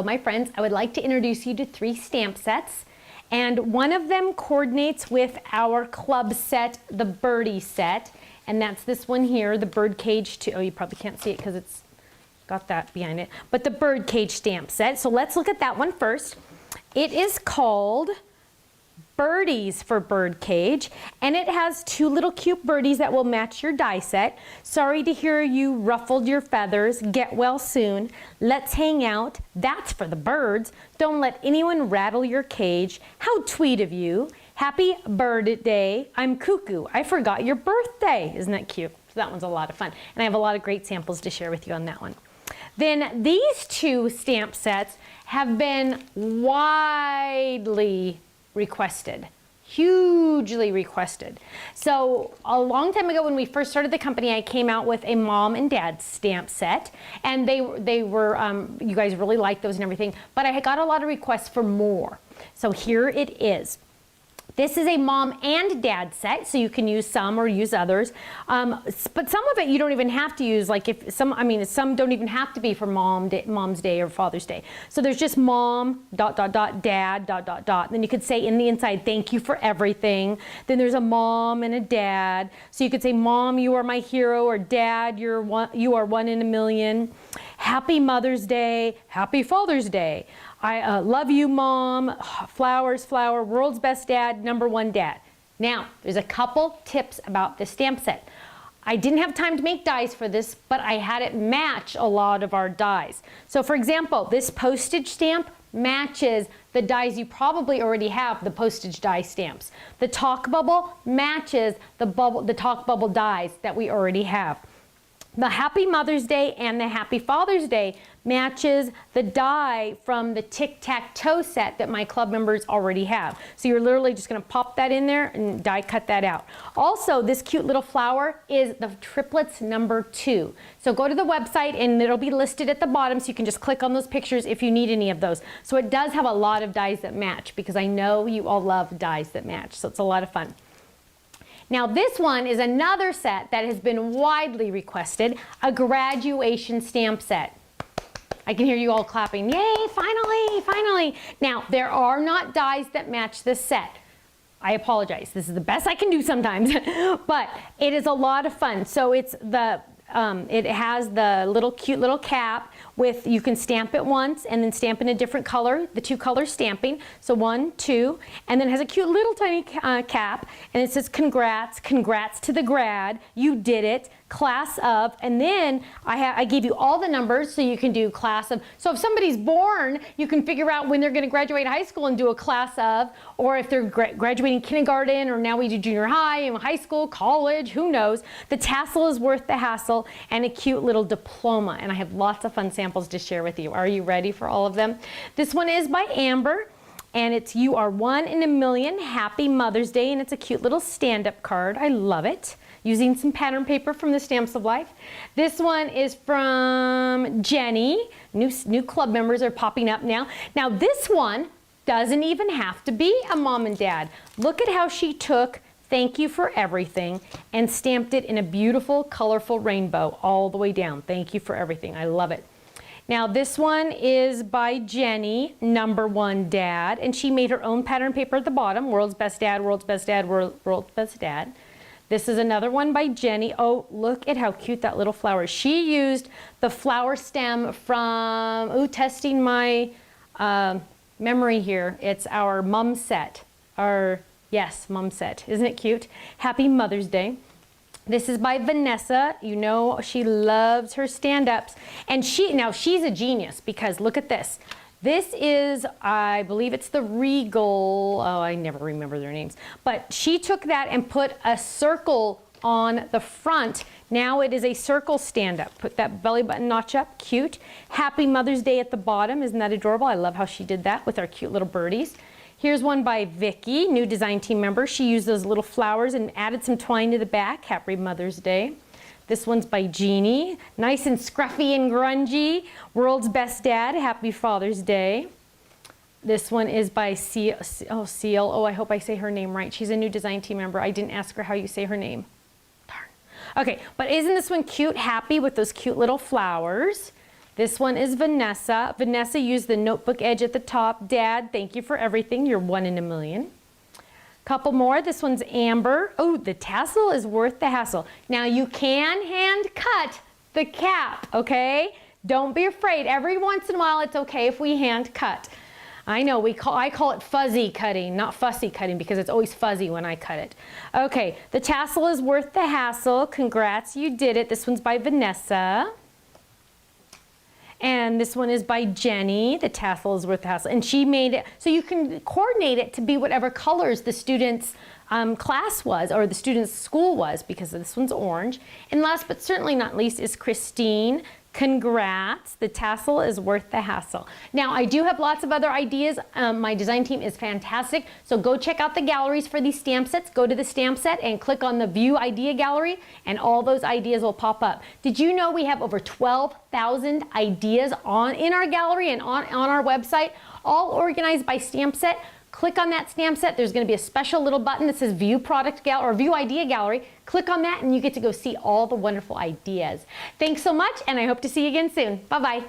my friends, I would like to introduce you to 3 stamp sets. And one of them coordinates with our club set, the Birdie set. And that's this one here, the Birdcage 2. Oh, you probably can't see it because it's got that behind it. But the Birdcage stamp set. So let's look at that one first. It is called Birdies for Birdcage, and it has 2 little cute birdies that will match your die set. Sorry to hear you ruffled your feathers. Get well soon. Let's hang out. That's for the birds. Don't let anyone rattle your cage. How tweet of you. Happy birthday. I'm cuckoo. I forgot your birthday. Isn't that cute? So that one's a lot of fun. And I have a lot of great samples to share with you on that one. Then these 2 stamp sets have been widely requested, hugely requested. So a long time ago when we first started the company, I came out with a mom and dad stamp set, and they were you guys really liked those and everything, but I got a lot of requests for more. So here it is. This is a mom and dad set, so you can use some or use others. But some of it you don't even have to use, like if some, some don't even have to be for Mom's Day or Father's Day. So there's just mom, ... dad, ... Then you could say in the inside, thank you for everything. Then there's a mom and a dad. So you could say, Mom, you are my hero, or Dad, you are one in a million. Happy Mother's Day, Happy Father's Day. I love you, Mom, flowers, flower, world's best dad, #1 dad. Now, there's a couple tips about this stamp set. I didn't have time to make dies for this, but I had it match a lot of our dies. So for example, this postage stamp matches the dies you probably already have, the postage die stamps. The talk bubble matches the talk bubble dies that we already have. The Happy Mother's Day and the Happy Father's Day matches the die from the tic-tac-toe set that my club members already have. So you're literally just going to pop that in there and die cut that out. Also, this cute little flower is the triplets #2. So go to the website and it'll be listed at the bottom, so you can just click on those pictures if you need any of those. So it does have a lot of dies that match, because I know you all love dies that match. So it's a lot of fun. Now this one is another set that has been widely requested, a graduation stamp set. I can hear you all clapping, yay, finally, finally. Now there are not dies that match this set. I apologize, this is the best I can do sometimes, but it is a lot of fun. So it's it has the little cute little cap with, you can stamp it once and then stamp in a different color, the 2 color stamping. So 1, 2, and then it has a cute little tiny cap, and it says congrats, congrats to the grad, you did it, class of, and then I gave you all the numbers so you can do class of. So if somebody's born, you can figure out when they're going to graduate high school and do a class of, or if they're graduating kindergarten, or now we do junior high and high school, college, who knows. The tassel is worth the hassle, and a cute little diploma, and I have lots of fun samples to share with you. Are you ready for all of them? This one is by Amber, and it's You Are One in a Million, Happy Mother's Day, and it's a cute little stand-up card. I love it. Using some pattern paper from the Stamps of Life. This one is from Jenny. New club members are popping up now. Now this one doesn't even have to be a mom and dad. Look at how she took thank you for everything and stamped it in a beautiful, colorful rainbow all the way down. Thank you for everything. I love it. Now this one is by Jenny, #1 dad, and she made her own pattern paper at the bottom. World's best dad, world's best dad, world's best dad. This is another one by Jenny. Oh, look at how cute that little flower is. She used the flower stem from, testing my memory here. It's our mum set. Yes, mum set. Isn't it cute? Happy Mother's Day. This is by Vanessa. You know she loves her stand-ups. And she's a genius, because look at this. This is, I believe it's the Regal, I never remember their names, but she took that and put a circle on the front. Now it is a circle stand-up. Put that belly button notch up, cute. Happy Mother's Day at the bottom, isn't that adorable? I love how she did that with our cute little birdies. Here's one by Vicky, new design team member. She used those little flowers and added some twine to the back. Happy Mother's Day. This one's by Jeannie. Nice and scruffy and grungy. World's best dad. Happy Father's Day. This one is by Seal. Oh, I hope I say her name right. She's a new design team member. I didn't ask her how you say her name. Darn. Okay, but isn't this one cute? Happy with those cute little flowers. This one is Vanessa. Vanessa used the notebook edge at the top. Dad, thank you for everything. You're 1 in a million. Couple more. This one's Amber. Oh, the tassel is worth the hassle. Now you can hand cut the cap, okay? Don't be afraid. Every once in a while, it's okay if we hand cut. I know I call it fuzzy cutting, not fussy cutting, because it's always fuzzy when I cut it. Okay, the tassel is worth the hassle. Congrats, you did it. This one's by Vanessa. And this one is by Jenny. The tassel is worth the hassle. And she made it, so you can coordinate it to be whatever colors the student's class was, or the student's school was, because this one's orange. And last but certainly not least is Christine. Congrats, the tassel is worth the hassle. Now, I do have lots of other ideas. My design team is fantastic, so go check out the galleries for these stamp sets. Go to the stamp set and click on the View Idea Gallery, and all those ideas will pop up. Did you know we have over 12,000 ideas in our gallery and on our website, all organized by stamp set? Click on that stamp set. There's going to be a special little button that says View Product Gallery or View Idea Gallery. Click on that and you get to go see all the wonderful ideas. Thanks so much, and I hope to see you again soon. Bye-bye.